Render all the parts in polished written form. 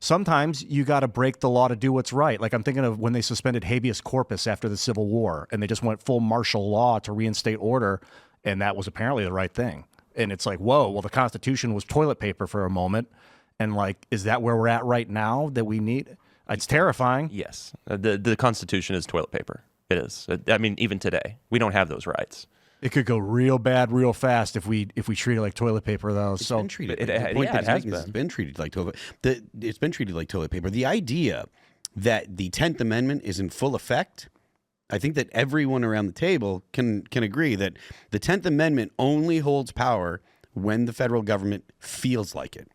sometimes you got to break the law to do what's right. Like I'm thinking of when they suspended habeas corpus after the Civil War, and they just went full martial law to reinstate order, and that was apparently the right thing. And it's like, whoa, well, the Constitution was toilet paper for a moment, and like, is that where we're at right now that we need? It's terrifying. Yes, the Constitution is toilet paper. It is. I mean, even today, we don't have those rights. It could go real bad real fast if we treat it like toilet paper, though. It's been treated. It's been treated like toilet. It's been treated like toilet paper. The idea that the 10th Amendment is in full effect, I think that everyone around the table can agree that the 10th Amendment only holds power when the federal government feels like it.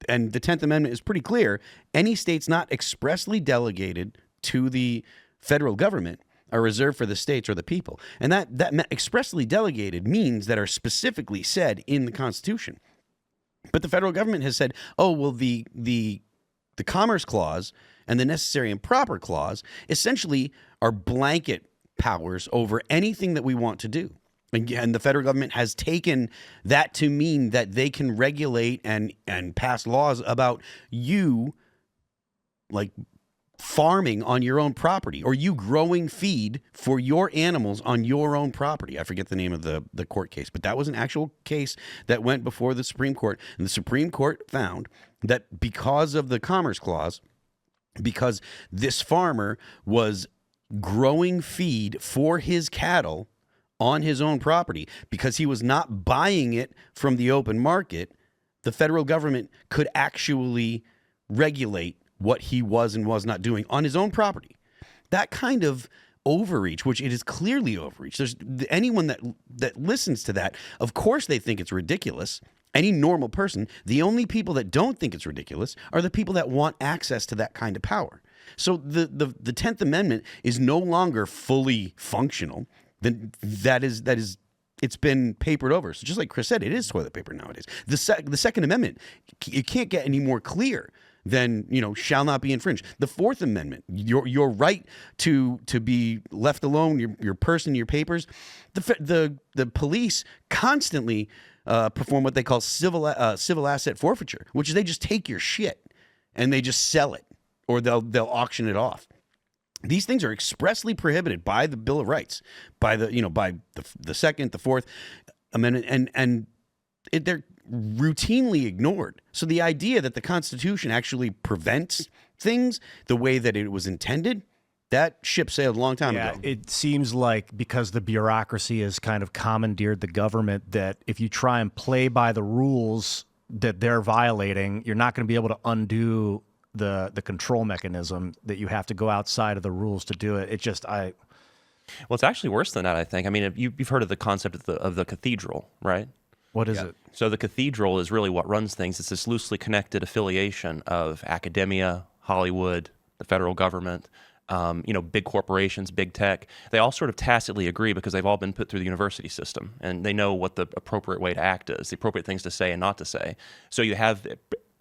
And the 10th Amendment is pretty clear. Any states not expressly delegated to the federal government are reserved for the states or the people. And that expressly delegated means that are specifically said in the Constitution. But the federal government has said, oh, well, the Commerce Clause and the Necessary and Proper Clause essentially are blanket powers over anything that we want to do. And the federal government has taken that to mean that they can regulate and pass laws about you, like farming on your own property, or you growing feed for your animals on your own property. I forget the name of the court case, but that was an actual case that went before the Supreme Court. And the Supreme Court found that because of the Commerce Clause, because this farmer was growing feed for his cattle on his own property, because he was not buying it from the open market, the federal government could actually regulate what he was and was not doing on his own property. That kind of overreach, which it is clearly overreach. There's anyone that listens to that, of course they think it's ridiculous. Any normal person, the only people that don't think it's ridiculous are the people that want access to that kind of power. So the 10th Amendment is no longer fully functional. Then that is it's been papered over. So just like Chris said, it is toilet paper nowadays. The Second Amendment, it can't get any more clear than, shall not be infringed. The Fourth Amendment, your right to be left alone, your person, your papers. The police constantly perform what they call civil asset forfeiture, which is they just take your shit and they just sell it, or they'll auction it off. These things are expressly prohibited by the Bill of Rights, by the Second, the Fourth Amendment, and they're routinely ignored. So the idea that the Constitution actually prevents things the way that it was intended, that ship sailed a long time ago. It seems like because the bureaucracy has kind of commandeered the government, that if you try and play by the rules that they're violating, you're not going to be able to undo the control mechanism, that you have to go outside of the rules to do it. Well, it's actually worse than that, I think. I mean, you've heard of the concept of the cathedral, right? What is it? So the cathedral is really what runs things. It's this loosely connected affiliation of academia, Hollywood, the federal government, big corporations, big tech. They all sort of tacitly agree because they've all been put through the university system, and they know what the appropriate way to act is, the appropriate things to say and not to say. So you have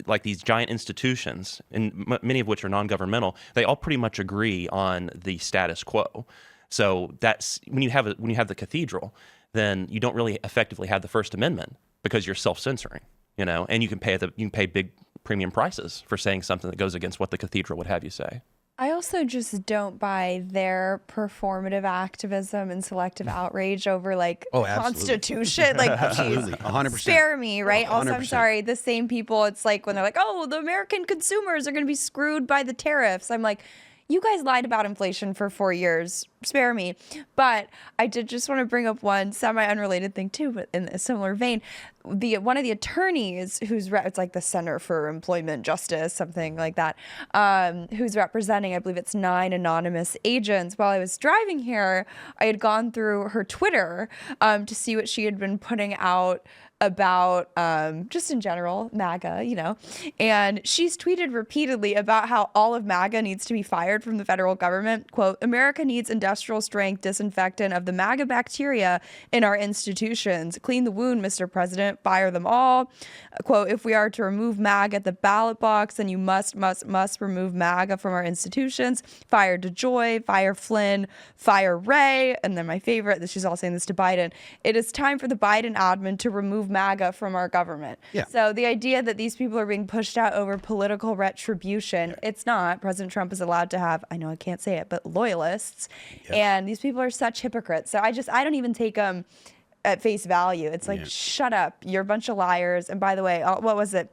like these giant institutions, and many of which are non-governmental. They all pretty much agree on the status quo. So that's when you have the cathedral, then you don't really effectively have the First Amendment, because you're self-censoring, and you can pay big premium prices for saying something that goes against what the cathedral would have you say. I also just don't buy their performative activism and selective outrage over Constitution. Like, absolutely, 100%. Spare me, right? 100%. Also, I'm sorry, the same people, it's like when they're like, oh, the American consumers are going to be screwed by the tariffs. I'm like, you guys lied about inflation for 4 years. Spare me. But I did just want to bring up one semi-unrelated thing too, but in a similar vein. One of the attorneys it's like the Center for Employment Justice, something like that, who's representing, I believe it's 9 anonymous agents. While I was driving here, I had gone through her Twitter to see what she had been putting out about just in general, MAGA, and she's tweeted repeatedly about how all of MAGA needs to be fired from the federal government. Quote, America needs industrial strength disinfectant of the MAGA bacteria in our institutions. Clean the wound, Mr. President. Fire them all. Quote, if we are to remove MAGA at the ballot box, then you must remove MAGA from our institutions. Fire DeJoy, fire Flynn, fire Wray. And then my favorite, she's all saying this to Biden. It is time for the Biden admin to remove MAGA from our government. Yeah. So the idea that these people are being pushed out over political retribution, it's not. President Trump is allowed to have, I know I can't say it, but loyalists. And these people are such hypocrites. So I don't even take them at face value. It's like, shut up. You're a bunch of liars. And by the way, what was it?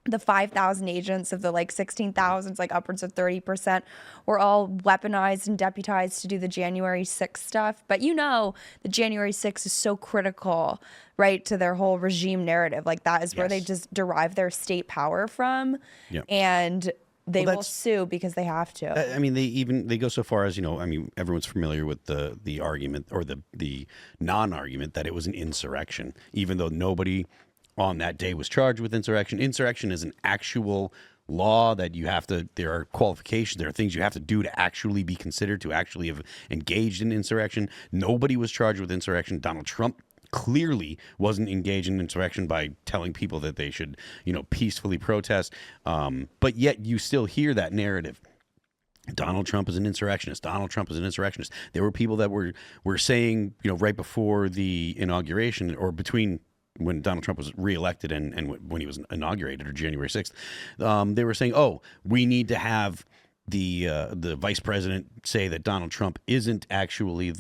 The 5,000 agents of the like 16,000, like upwards of 30%, were all weaponized and deputized to do the January 6th stuff. But the January 6th is so critical, right, to their whole regime narrative. Like that is where they just derive their state power from. And they will sue because they have to. I mean, they go so far as, everyone's familiar with the argument or the non-argument that it was an insurrection, even though nobody on that day was charged with insurrection. Insurrection is an actual law that there are qualifications, there are things you have to do to actually be considered to actually have engaged in insurrection. Nobody was charged with insurrection. Donald Trump clearly wasn't engaged in insurrection by telling people that they should, peacefully protest. But yet you still hear that narrative. Donald Trump is an insurrectionist. Donald Trump is an insurrectionist. There were people that were saying, right before the inauguration or between when Donald Trump was reelected and when he was inaugurated, or January 6th, they were saying, "Oh, we need to have the vice president say that Donald Trump isn't actually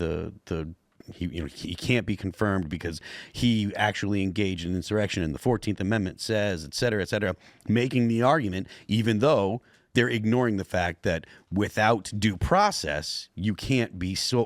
he can't be confirmed because he actually engaged in insurrection, and the 14th Amendment says, et cetera," making the argument, even though they're ignoring the fact that without due process, you can't be said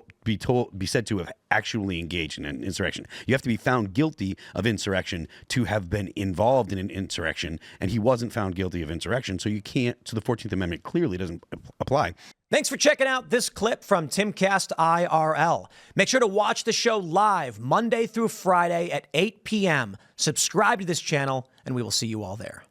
to have actually engaged in an insurrection. You have to be found guilty of insurrection to have been involved in an insurrection, and he wasn't found guilty of insurrection, so you can't. So the 14th Amendment clearly doesn't apply. Thanks for checking out this clip from Timcast IRL. Make sure to watch the show live Monday through Friday at 8 p.m. Subscribe to this channel, and we will see you all there.